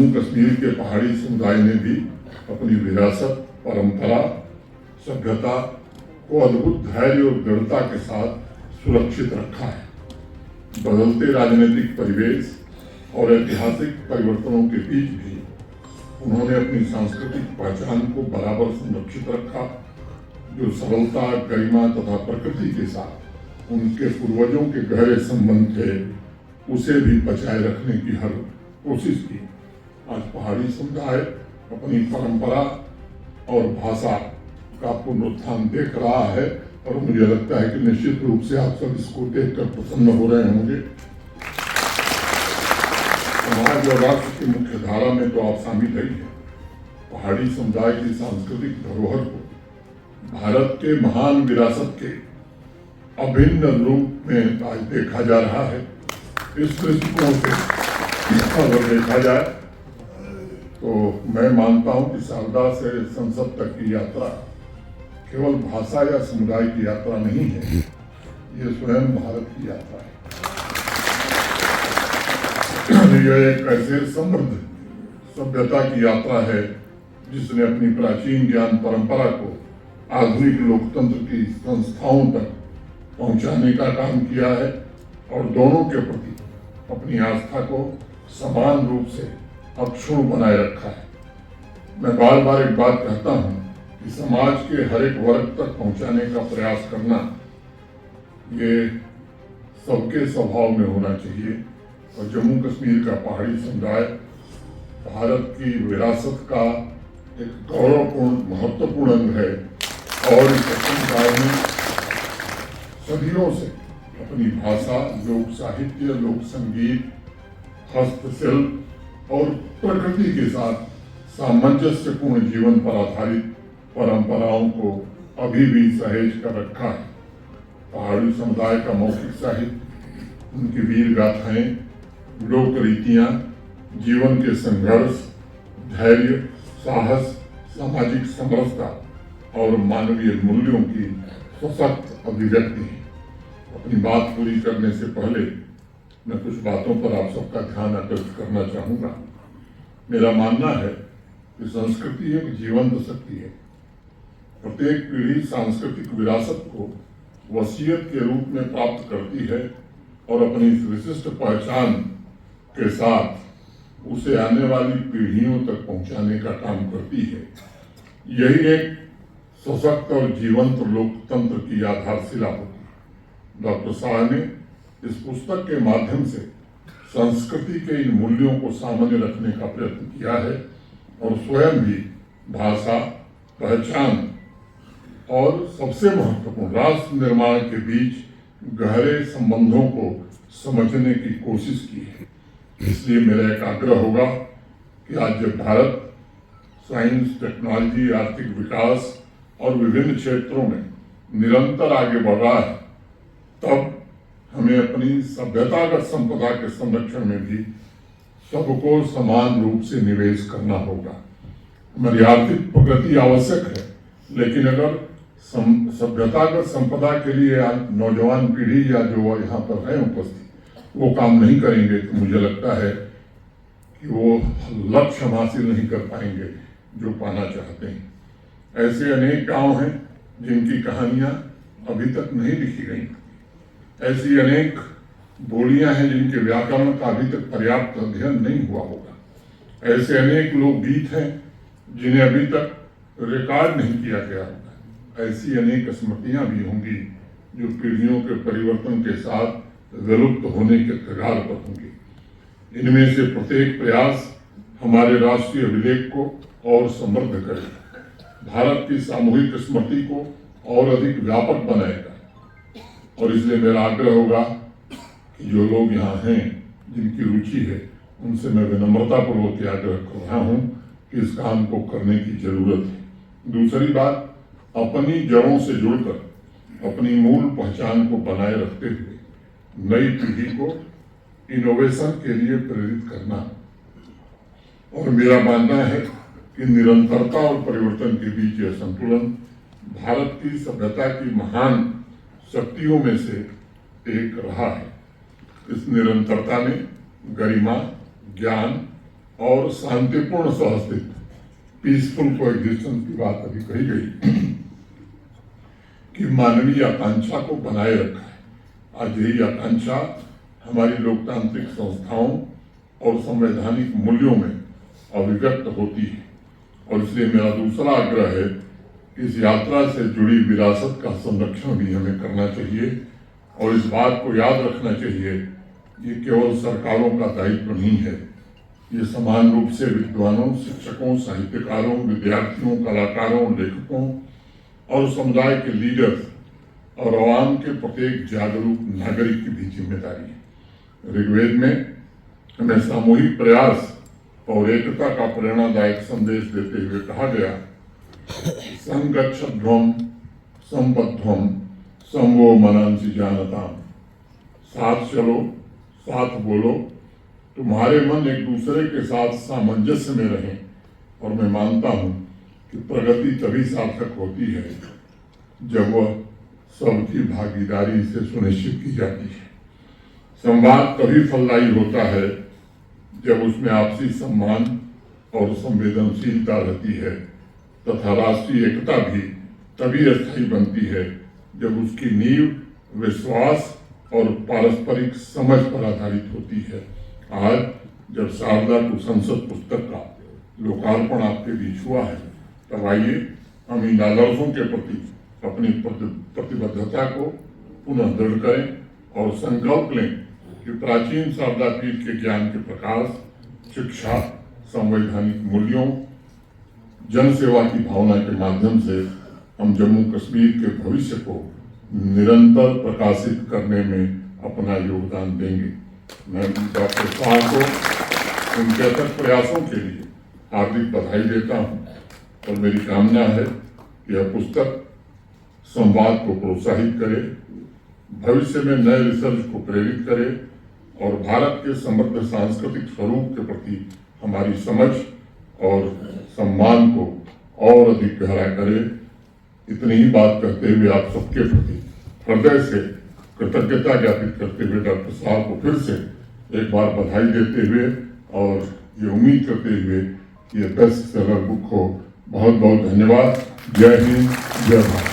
जम्मू कश्मीर के पहाड़ी समुदाय ने भी अपनी विरासत, परंपरा, सभ्यता को अद्भुत धैर्य और दृढ़ता के साथ सुरक्षित रखा है। बदलते राजनीतिक परिवेश और ऐतिहासिक परिवर्तनों के बीच भी उन्होंने अपनी सांस्कृतिक पहचान को बराबर संरक्षित रखा, जो सरलता, गरिमा तथा प्रकृति के साथ उनके पूर्वजों के गहरे संबंध थे, उसे भी बचाए रखने की हर कोशिश की। आज पहाड़ी समुदाय अपनी परंपरा और भाषा का पुनरुत्थान देख रहा है और मुझे लगता है कि निश्चित रूप से आप सब इसको देखकर प्रसन्न हो रहे होंगे। समाज और राष्ट्र की मुख्य धारा में तो आप शामिल ही हैं। पहाड़ी समुदाय की सांस्कृतिक धरोहर को भारत के महान विरासत के अभिन्न रूप में आज देखा जा रहा है। इस दृष्टिकोण से अगर देखा जाए तो मैं मानता हूं कि शारदा से संसद तक की यात्रा केवल भाषा या समुदाय की यात्रा नहीं है, ये स्वयं भारत की यात्रा है। यह एक ऐसे समृद्ध सभ्यता की यात्रा है जिसने अपनी प्राचीन ज्ञान परंपरा को आधुनिक लोकतंत्र की संस्थाओं तक पहुंचाने का काम किया है और दोनों के प्रति अपनी आस्था को समान रूप से अक्षुण्ण बनाए रखा है। मैं बार बार एक बात कहता हूं कि समाज के हर एक वर्ग तक पहुंचाने का प्रयास करना ये सबके स्वभाव में होना चाहिए और जम्मू कश्मीर का पहाड़ी समुदाय भारत की विरासत का एक गौरवपूर्ण महत्वपूर्ण अंग है और इस समुदाय में सदियों से अपनी भाषा, लोक साहित्य, लोक संगीत, हस्तशिल्प और प्रकृति के साथ सामंजस्यपूर्ण जीवन पर आधारित परंपराओं को अभी भी सहेज कर रखा है। पहाड़ी समुदाय का मौखिक साहित्य, उनकी वीर गाथाएं, लोक रीतियां, जीवन के संघर्ष, धैर्य, साहस, सामाजिक समरसता और मानवीय मूल्यों की सशक्त अभिव्यक्ति है। अपनी बात पूरी करने से पहले मैं कुछ बातों पर आप सबका ध्यान आकर्षित करना चाहूँगा। मेरा मानना है कि संस्कृति एक जीवंत शक्ति है। प्रत्येक पीढ़ी सांस्कृतिक विरासत को वसीयत के रूप में प्राप्त करती है और अपनी विशिष्ट पहचान के साथ उसे आने वाली पीढ़ियों तक पहुंचाने का काम करती है। यही एक सशक्त और जीवंत लोकतंत्र की आधारशिला होती है। डॉक्टर शाह ने इस पुस्तक के माध्यम से संस्कृति के इन मूल्यों को सामने रखने का प्रयत्न किया है और स्वयं भी भाषा, पहचान और सबसे महत्वपूर्ण राष्ट्र निर्माण के बीच गहरे संबंधों को समझने की कोशिश की है। इसलिए मेरा एक आग्रह होगा कि आज जब भारत साइंस, टेक्नोलॉजी, आर्थिक विकास और विभिन्न क्षेत्रों में निरंतर आगे बढ़ रहा है, तब हमें अपनी सभ्यतागत संपदा के संरक्षण में भी सबको समान रूप से निवेश करना होगा। हमारी आर्थिक प्रगति आवश्यक है, लेकिन अगर सभ्यतागत संपदा के लिए नौजवान पीढ़ी या जो यहाँ पर है उपस्थित वो काम नहीं करेंगे तो मुझे लगता है कि वो लक्ष्य हासिल नहीं कर पाएंगे जो पाना चाहते हैं। ऐसे अनेक गांव हैं जिनकी कहानियां अभी तक नहीं लिखी गई। ऐसी अनेक बोलियां हैं जिनके व्याकरण का अभी तक पर्याप्त अध्ययन नहीं हुआ होगा। ऐसे अनेक लोकगीत हैं जिन्हें अभी तक रिकॉर्ड नहीं किया गया होगा। ऐसी अनेक स्मृतियां भी होंगी जो पीढ़ियों के परिवर्तन के साथ विलुप्त होने के कगार पर होंगी। इनमें से प्रत्येक प्रयास हमारे राष्ट्रीय अभिलेख को और समृद्ध करेगा, भारत की सामूहिक स्मृति को और अधिक व्यापक बनाएगा। और इसलिए मेरा आग्रह होगा कि जो लोग यहाँ हैं जिनकी रुचि है उनसे मैं विनम्रतापूर्वक आग्रह कर रहा हूँ कि इस काम को करने की जरूरत है। दूसरी बात, अपनी जड़ों से जुड़कर अपनी मूल पहचान को बनाए रखते हुए नई पीढ़ी को इनोवेशन के लिए प्रेरित करना। और मेरा मानना है कि निरंतरता और परिवर्तन के बीच यह संतुलन भारत की सभ्यता की महान शक्तियों में से एक रहा है। इस निरंतरता में गरिमा, ज्ञान और शांतिपूर्ण सहअस्तित्व, पीसफुल कोएग्जिस्टेंस की बात अभी कही गई कि मानवीय आकांक्षा को बनाए रखा है। आज यही आकांक्षा हमारी लोकतांत्रिक संस्थाओं और संवैधानिक मूल्यों में अभिव्यक्त होती है, और इसलिए मेरा दूसरा आग्रह है कि इस यात्रा से जुड़ी विरासत का संरक्षण भी हमें करना चाहिए, और इस बात को याद रखना चाहिए ये केवल सरकारों का दायित्व नहीं है, ये समान रूप से विद्वानों, शिक्षकों, साहित्यकारों, विद्यार्थियों, कलाकारों, लेखकों और समुदाय के लीडर्स और आवाम के प्रत्येक जागरूक नागरिक की भी जिम्मेदारी है। ऋग्वेद में हमें सामूहिक प्रयास और एकता का प्रेरणादायक संदेश देते हुए कहा गया, संगच्छध्वम संबद्धम समवो मनंसि जानताम। साथ चलो, साथ बोलो, तुम्हारे मन एक दूसरे के साथ सामंजस्य में रहें। और मैं मानता हूं कि प्रगति तभी सार्थक होती है जब वह सबकी भागीदारी से सुनिश्चित की जाती है। संवाद तभी फलदायी होता है जब उसमें आपसी सम्मान और संवेदनशीलता रहती है, तथा राष्ट्रीय एकता भी तभी स्थायी बनती है जब उसकी नींव विश्वास और पारस्परिक समझ पर आधारित होती है। आज जब शारदा टू संसद पुस्तक का लोकार्पण आपके बीच हुआ है, तब आइए हम इन आदर्शों के प्रति अपनी प्रतिबद्धता को पुनः दृढ़ करें और संकल्प लें कि प्राचीन शारदा पीठ के ज्ञान के प्रकाश, शिक्षा, संवैधानिक मूल्यों, जनसेवा की भावना के माध्यम से हम जम्मू कश्मीर के भविष्य को निरंतर प्रकाशित करने में अपना योगदान देंगे। मैं डॉक्टर शाह को उनके अथक प्रयासों के लिए हार्दिक बधाई देता हूं, और मेरी कामना है कि यह पुस्तक संवाद को प्रोत्साहित करे, भविष्य में नए रिसर्च को प्रेरित करे और भारत के समृद्ध सांस्कृतिक स्वरूप के प्रति हमारी समझ और सम्मान को और अधिक गहरा करे। इतनी ही बात कहते हुए आप सबके प्रति हृदय से कृतज्ञता ज्ञापित करते हुए डॉक्टर साहब को फिर से एक बार बधाई देते हुए और ये उम्मीद करते हुए कि ये बेस्ट सेलर बुक हो। बहुत बहुत धन्यवाद। जय हिंद, जय भारत।